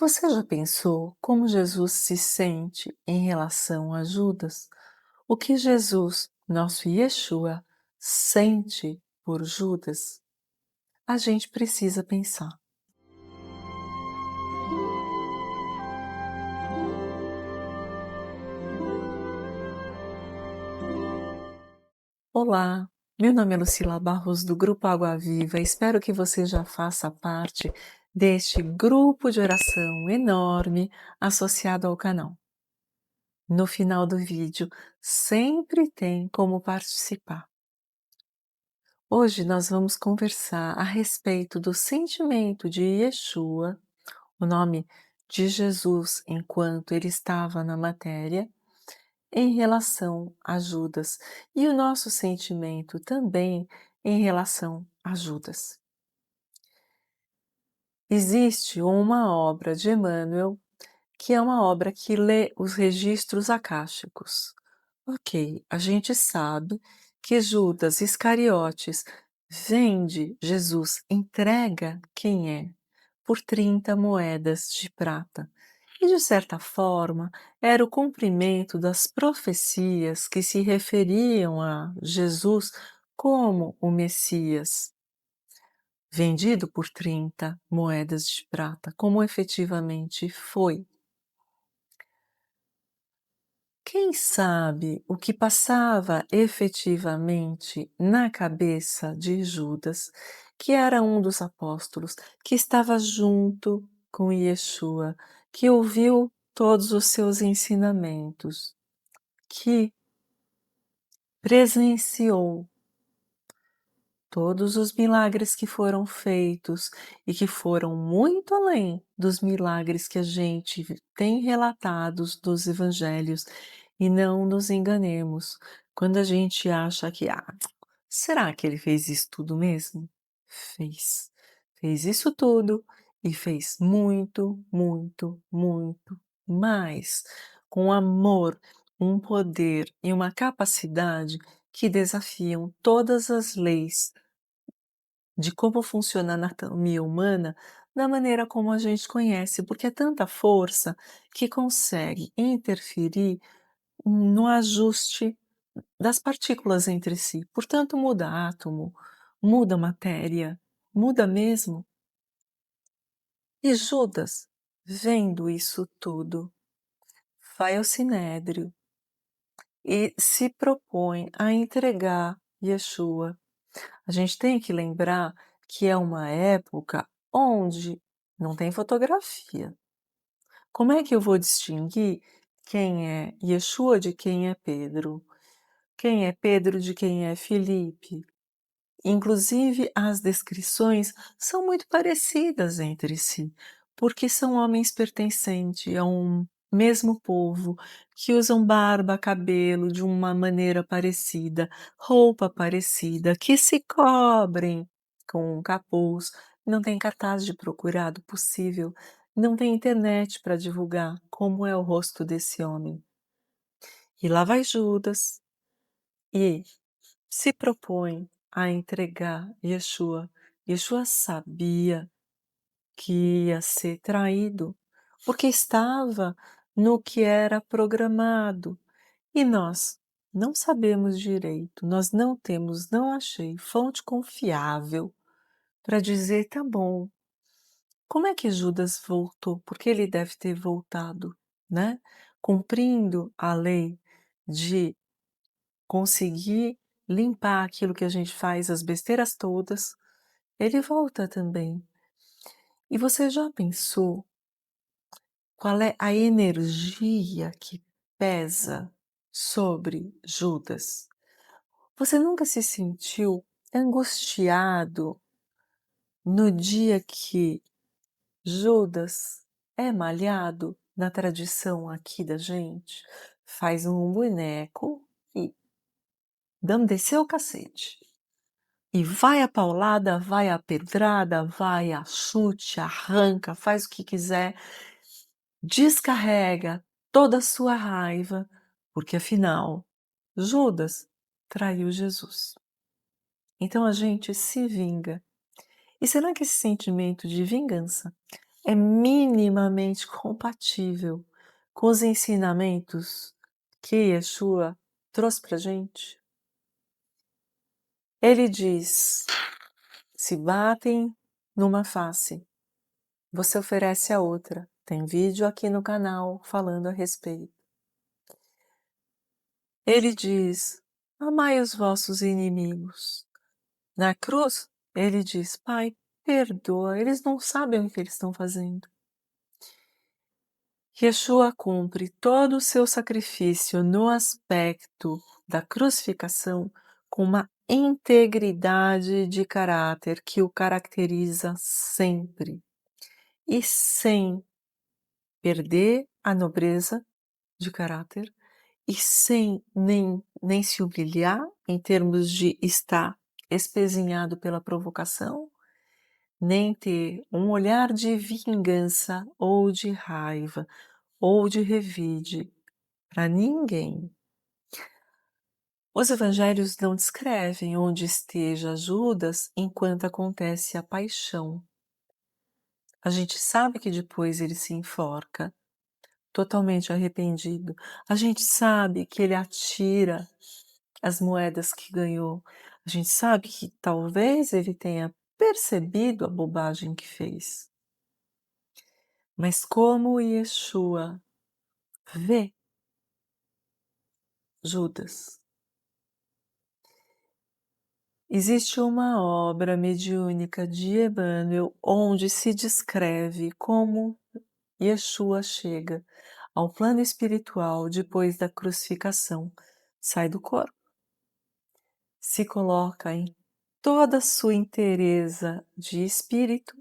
Você já pensou como Jesus se sente em relação a Judas? O que Jesus, nosso Yeshua, sente por Judas? A gente precisa pensar. Olá, meu nome é Lucila Barros do Grupo Água Viva. Espero que você já faça parte deste grupo de oração enorme associado ao canal. No final do vídeo, sempre tem como participar. Hoje nós vamos conversar a respeito do sentimento de Yeshua, o nome de Jesus enquanto ele estava na matéria, em relação a Judas, e o nosso sentimento também em relação a Judas. Existe uma obra de Emmanuel que é uma obra que lê os registros acásticos. Ok, a gente sabe que Judas Iscariotes vende Jesus, entrega quem é, por 30 moedas de prata. E, de certa forma, era o cumprimento das profecias que se referiam a Jesus como o Messias, vendido por 30 moedas de prata, como efetivamente foi. Quem sabe o que passava efetivamente na cabeça de Judas, que era um dos apóstolos, que estava junto com Yeshua, que ouviu todos os seus ensinamentos, que presenciou todos os milagres que foram feitos e que foram muito além dos milagres que a gente tem relatados dos evangelhos. E não nos enganemos quando a gente acha que, será que ele fez isso tudo mesmo? Fez. Fez isso tudo e fez muito, muito, muito mais, com amor, um poder e uma capacidade que desafiam todas as leis de como funciona a anatomia humana da maneira como a gente conhece, porque é tanta força que consegue interferir no ajuste das partículas entre si. Portanto, muda átomo, muda matéria, muda mesmo. E Judas, vendo isso tudo, vai ao sinédrio e se propõe a entregar Yeshua. A gente tem que lembrar que é uma época onde não tem fotografia. Como é que eu vou distinguir quem é Yeshua de quem é Pedro? Quem é Pedro de quem é Filipe? Inclusive, as descrições são muito parecidas entre si, porque são homens pertencentes a um mesmo povo, que usam barba, cabelo de uma maneira parecida, roupa parecida, que se cobrem com um capuz, não tem cartaz de procurado possível, não tem internet para divulgar como é o rosto desse homem. E lá vai Judas e se propõe a entregar Yeshua. Yeshua sabia que ia ser traído, porque estava no que era programado. E nós não sabemos direito, nós não temos, não achei fonte confiável para dizer, tá bom, como é que Judas voltou? Porque ele deve ter voltado, né? Cumprindo a lei de conseguir limpar aquilo que a gente faz, as besteiras todas, ele volta também. E você já pensou qual é a energia que pesa sobre Judas? Você nunca se sentiu angustiado no dia que Judas é malhado na tradição aqui da gente? Faz um boneco e desceu o cacete. E vai a paulada, vai a pedrada, vai a chute, arranca, faz o que quiser, descarrega toda a sua raiva, porque afinal, Judas traiu Jesus. Então a gente se vinga. E será que esse sentimento de vingança é minimamente compatível com os ensinamentos que Yeshua trouxe para gente? Ele diz: se batem numa face, você oferece a outra. Tem vídeo aqui no canal falando a respeito. Ele diz: amai os vossos inimigos. Na cruz, ele diz: Pai, perdoa, eles não sabem o que eles estão fazendo. Yeshua cumpre todo o seu sacrifício no aspecto da crucificação com uma integridade de caráter que o caracteriza sempre e sem perder a nobreza de caráter e sem nem se humilhar em termos de estar espezinhado pela provocação, nem ter um olhar de vingança ou de raiva ou de revide para ninguém. Os evangelhos não descrevem onde esteja Judas enquanto acontece a paixão. A gente sabe que depois ele se enforca, totalmente arrependido. A gente sabe que ele atira as moedas que ganhou. A gente sabe que talvez ele tenha percebido a bobagem que fez. Mas como Yeshua vê Judas? Existe uma obra mediúnica de Emmanuel onde se descreve como Yeshua chega ao plano espiritual depois da crucificação, sai do corpo, se coloca em toda a sua inteireza de espírito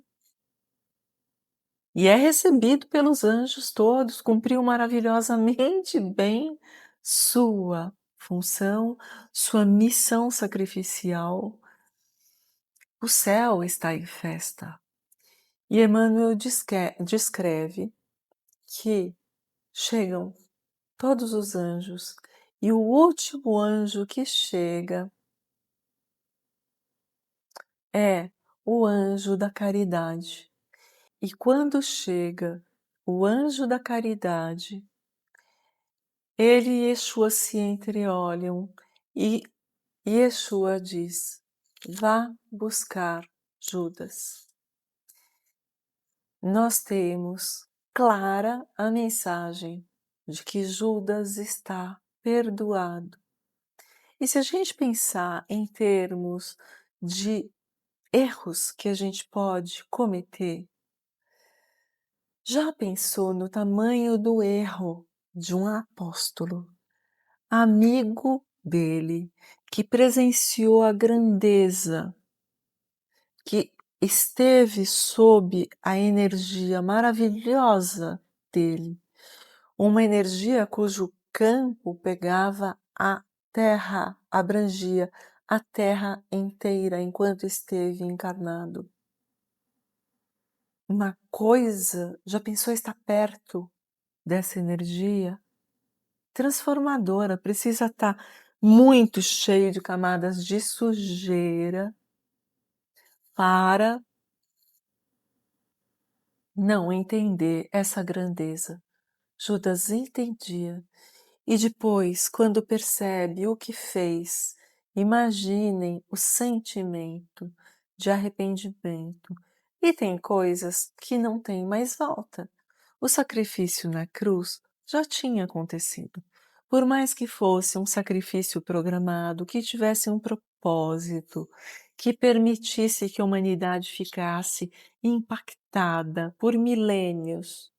e é recebido pelos anjos todos, cumpriu maravilhosamente bem sua função, sua missão sacrificial. O céu está em festa. E Emmanuel descreve que chegam todos os anjos e o último anjo que chega é o anjo da caridade. E quando chega o anjo da caridade, ele e Yeshua se entreolham e Yeshua diz: vá buscar Judas. Nós temos clara a mensagem de que Judas está perdoado. E se a gente pensar em termos de erros que a gente pode cometer, já pensou no tamanho do erro de um apóstolo, amigo dele, que presenciou a grandeza, que esteve sob a energia maravilhosa dele, uma energia cujo campo pegava a terra, abrangia a terra inteira enquanto esteve encarnado. Uma coisa, já pensou estar perto dessa energia? Transformadora, precisa estar muito cheio de camadas de sujeira para não entender essa grandeza. Judas entendia. E depois, quando percebe o que fez, imaginem o sentimento de arrependimento. E tem coisas que não tem mais volta. O sacrifício na cruz já tinha acontecido. Por mais que fosse um sacrifício programado, que tivesse um propósito, que permitisse que a humanidade ficasse impactada por milênios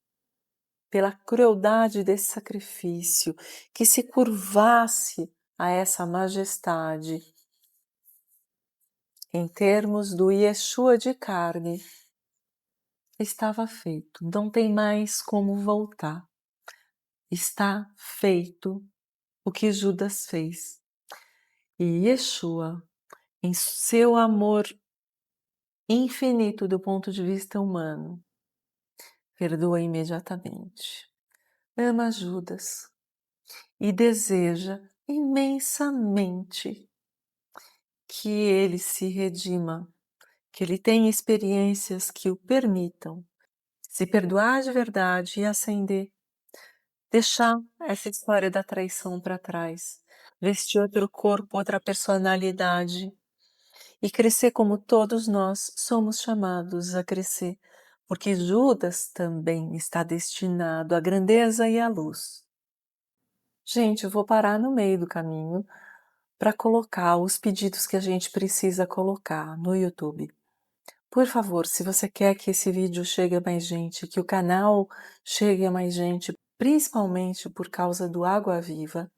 pela crueldade desse sacrifício, que se curvasse a essa majestade. Em termos do Yeshua de carne, estava feito, não tem mais como voltar. Está feito o que Judas fez. E Yeshua, em seu amor infinito do ponto de vista humano, perdoa imediatamente. Ama Judas e deseja imensamente que ele se redima, que ele tenha experiências que o permitam se perdoar de verdade e acender, deixar essa história da traição para trás, vestir outro corpo, outra personalidade e crescer como todos nós somos chamados a crescer, porque Judas também está destinado à grandeza e à luz. Gente, eu vou parar no meio do caminho para colocar os pedidos que a gente precisa colocar no YouTube. Por favor, se você quer que esse vídeo chegue a mais gente, que o canal chegue a mais gente, principalmente por causa do Água Viva,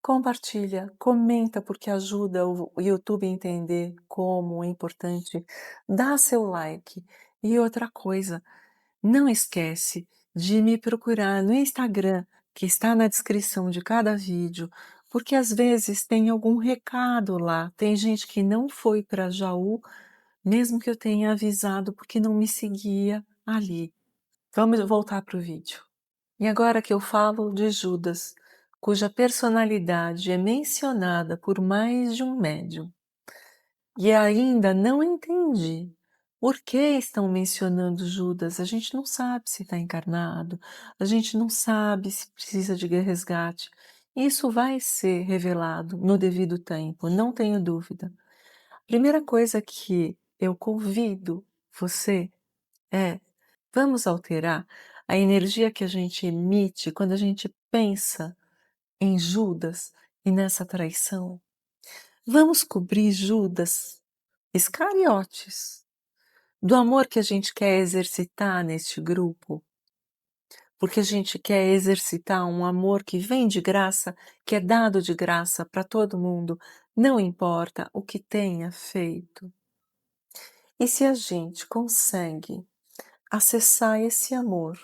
compartilha, comenta porque ajuda o YouTube a entender como é importante, dá seu like. E outra coisa, não esquece de me procurar no Instagram, que está na descrição de cada vídeo, porque às vezes tem algum recado lá. Tem gente que não foi para Jaú, mesmo que eu tenha avisado, porque não me seguia ali. Vamos voltar para o vídeo. E agora que eu falo de Judas, cuja personalidade é mencionada por mais de um médium, e ainda não entendi por que estão mencionando Judas. A gente não sabe se está encarnado, a gente não sabe se precisa de resgate. Isso vai ser revelado no devido tempo, não tenho dúvida. Primeira coisa que eu convido você é: vamos alterar a energia que a gente emite quando a gente pensa em Judas e nessa traição. Vamos cobrir Judas Iscariotes do amor que a gente quer exercitar neste grupo, porque a gente quer exercitar um amor que vem de graça, que é dado de graça para todo mundo, não importa o que tenha feito. E se a gente consegue acessar esse amor,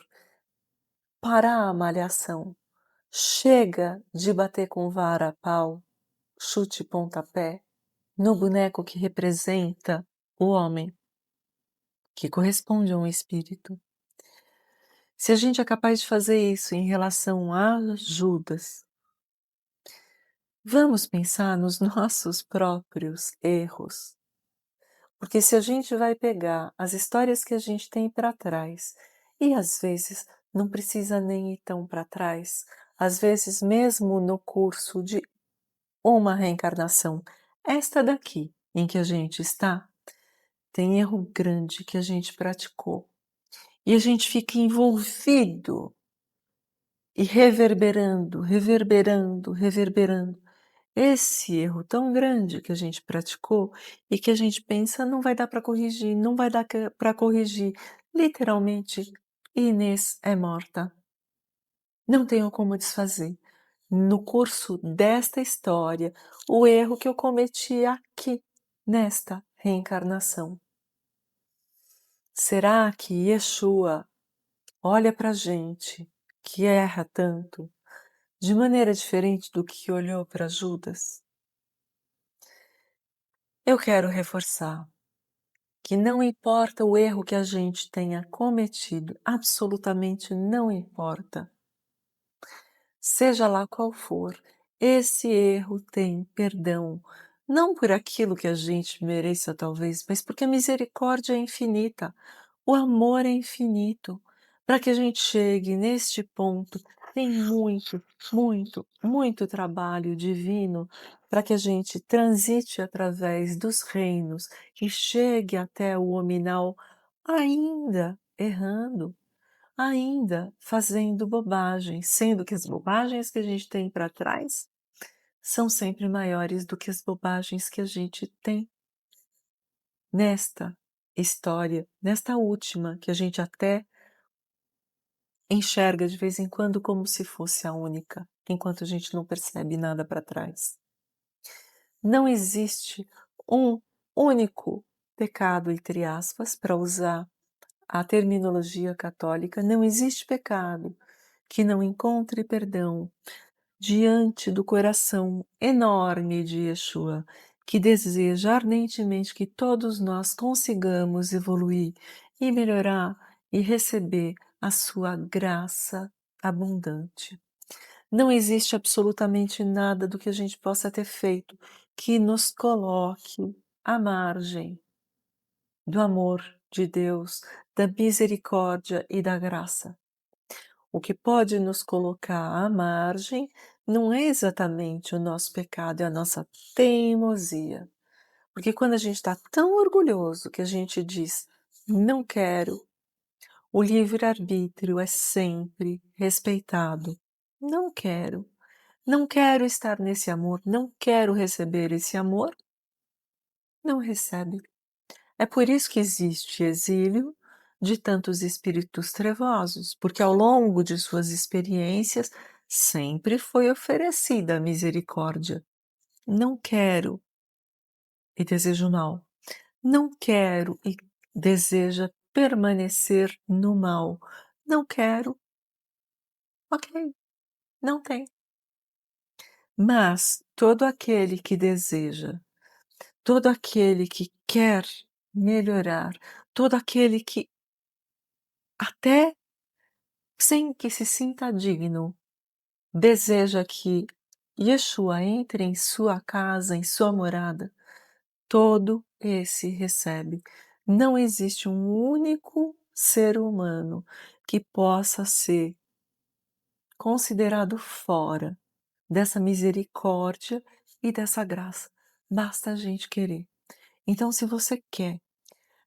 parar a malhação, chega de bater com vara a pau, chute e pontapé, no boneco que representa o homem, que corresponde a um espírito. Se a gente é capaz de fazer isso em relação a Judas, vamos pensar nos nossos próprios erros. Porque se a gente vai pegar as histórias que a gente tem para trás, e às vezes não precisa nem ir tão para trás, às vezes mesmo no curso de uma reencarnação, esta daqui em que a gente está, tem erro grande que a gente praticou. E a gente fica envolvido e reverberando, reverberando, reverberando. Esse erro tão grande que a gente praticou e que a gente pensa não vai dar para corrigir, não vai dar para corrigir. Literalmente, Inês é morta. Não tenho como desfazer. No curso desta história, o erro que eu cometi aqui, nesta reencarnação. Será que Yeshua olha para a gente, que erra tanto, de maneira diferente do que olhou para Judas? Eu quero reforçar que não importa o erro que a gente tenha cometido, absolutamente não importa. Seja lá qual for, esse erro tem perdão. Não por aquilo que a gente mereça, talvez, mas porque a misericórdia é infinita. O amor é infinito. Para que a gente chegue neste ponto, tem muito, muito, muito trabalho divino para que a gente transite através dos reinos e chegue até o hominal ainda errando, ainda fazendo bobagem, sendo que as bobagens que a gente tem para trás são sempre maiores do que as bobagens que a gente tem nesta história, nesta última, que a gente até enxerga de vez em quando como se fosse a única, enquanto a gente não percebe nada para trás. Não existe um único pecado, entre aspas, para usar a terminologia católica, não existe pecado que não encontre perdão diante do coração enorme de Yeshua, que deseja ardentemente que todos nós consigamos evoluir e melhorar e receber a sua graça abundante. Não existe absolutamente nada do que a gente possa ter feito que nos coloque à margem do amor de Deus, da misericórdia e da graça. O que pode nos colocar à margem não é exatamente o nosso pecado, é a nossa teimosia. Porque quando a gente está tão orgulhoso que a gente diz, não quero, o livre-arbítrio é sempre respeitado. Não quero. Não quero estar nesse amor, não quero receber esse amor, não recebe. É por isso que existe exílio de tantos espíritos trevosos, porque ao longo de suas experiências sempre foi oferecida a misericórdia. Não quero e desejo mal. Não quero e deseja permanecer no mal. Não quero, ok, não tem. Mas todo aquele que deseja, todo aquele que quer melhorar, todo aquele que até sem que se sinta digno, deseja que Yeshua entre em sua casa, em sua morada, todo esse recebe. Não existe um único ser humano que possa ser considerado fora dessa misericórdia e dessa graça. Basta a gente querer. Então, se você quer,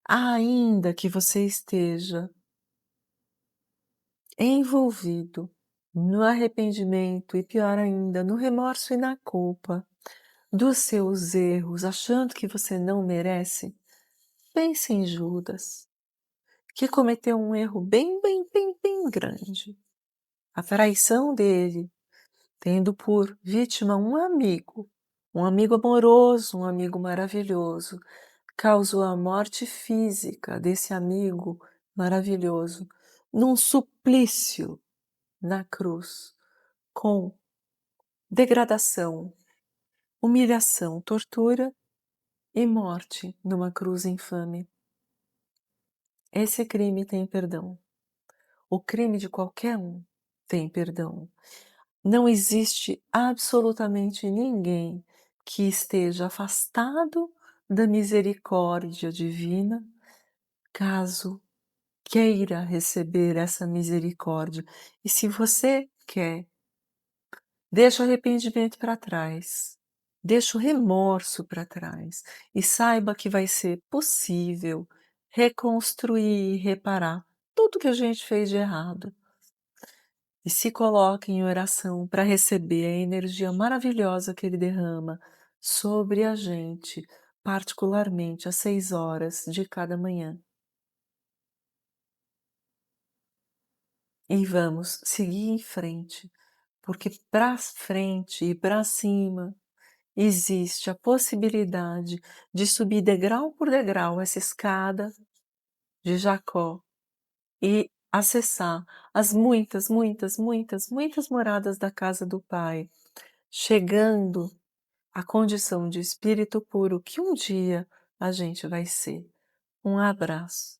ainda que você esteja envolvido no arrependimento e pior ainda, no remorso e na culpa dos seus erros, achando que você não merece, pense em Judas, que cometeu um erro bem grande. A traição dele, tendo por vítima um amigo amoroso, um amigo maravilhoso, causou a morte física desse amigo maravilhoso num suplício na cruz, com degradação, humilhação, tortura e morte numa cruz infame. Esse crime tem perdão. O crime de qualquer um tem perdão. Não existe absolutamente ninguém que esteja afastado da misericórdia divina, caso queira receber essa misericórdia. E se você quer, deixa o arrependimento para trás, deixa o remorso para trás e saiba que vai ser possível reconstruir e reparar tudo que a gente fez de errado. E se coloque em oração para receber a energia maravilhosa que ele derrama sobre a gente, particularmente às 6 horas de cada manhã. E vamos seguir em frente, porque para frente e para cima existe a possibilidade de subir degrau por degrau essa escada de Jacó e acessar as muitas moradas da casa do Pai, chegando à condição de espírito puro que um dia a gente vai ser. Um abraço.